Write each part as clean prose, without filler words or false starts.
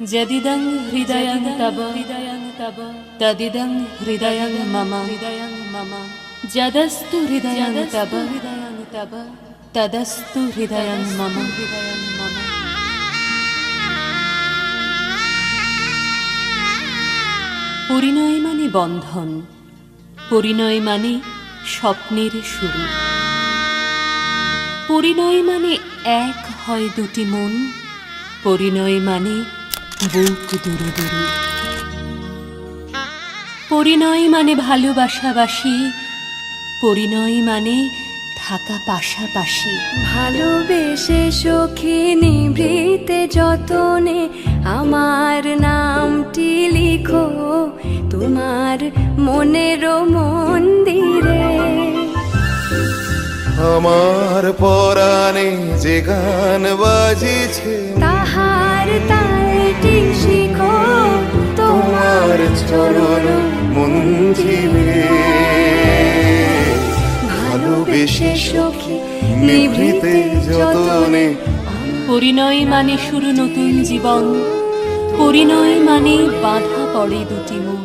যদিদং হৃদয়ং তব তদিদং হৃদয়ং মম যদস্তু হৃদয়ং তব তদস্তু হৃদয়ং মম। পরিণয় মানে বন্ধন, পরিণয় মানে স্বপ্নের শুরু, পরিণয় মানে এক হয় দুটি মন, পরিণয় মানে বুক দুরু দুরু। পরিণয় মানে ভালোবাসাবাসি, পরিণয় মানে থাকা পাশাপাশি। ভালোবেসে সখী নিভৃতে যতনে আমার নামটি লিখো তোমার মনের মন্দিরে। আমার পরাণে যে গান বাজিছে তাহার তালটি শিখো তোমার চরণ মঞ্জিলে। ভালোবেসে সখী নিভৃতে যতনে। পরিণয় মানে শুরু নতুন জীবন, পরিণয় মানে বাঁধা পড়ে দুটি মন।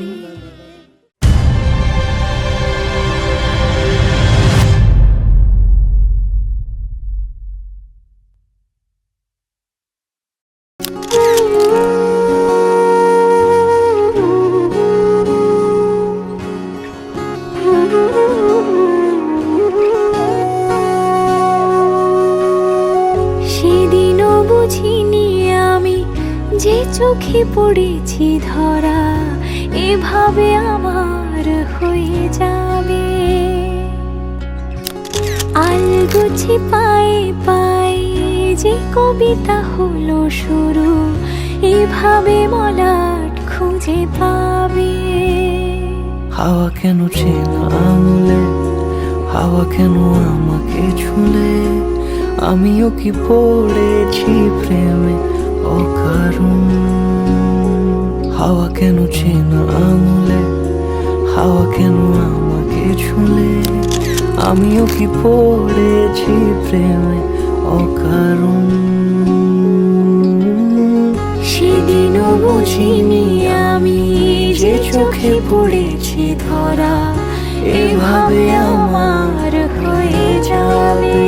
সেদিনও বুঝিনি আমি যে চোখে পড়েছি ধরা এভাবে আমার হয়ে যাবে। আলগোছে পায়ে পায়ে যে কবিতা হলো শুরু এভাবে মলাট খুঁজে পাবে। হাওয়া কেন চেনা আঙুলে, হাওয়া কেন আমাকে ছুলে, আমিও কি পড়েছি প্রেমে অকারণ। হাওয়া কেন চেনা আঙুলে, হাওয়া কেন আমাকে ছুলে, আমিও কি পড়েছি প্রেমে অকারণ। সেদিনও বুঝিনি আমি যে চোখে পড়েছি ধরা এভাবে আমার হয়ে যাবে।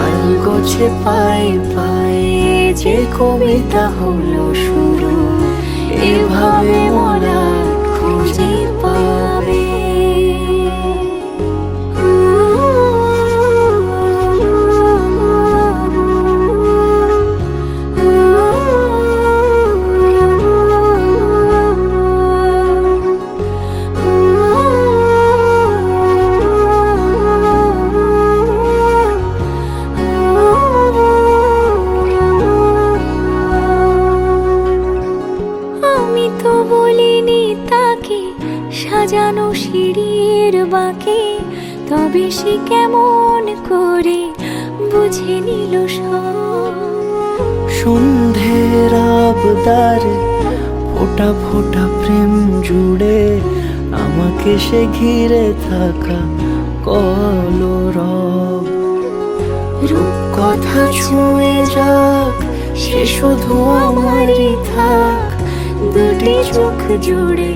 আলগোছে পায়ে পায়ে যে কবিতা হলো শুরু এভাবে মোরা খুঁজে পাবে। সাজানো সিঁড়ির বাঁকে তবে সে কেমন করে বুঝে নিল সব। সন্ধ্যের আবদারে ফোটা ফোটা প্রেম জুড়ে আমাকে সে ঘিরে থাকা কলরব। রূপকথা ছুঁয়ে যাক সে শুধু আমারই থাক, দুটি চোখ জুড়ে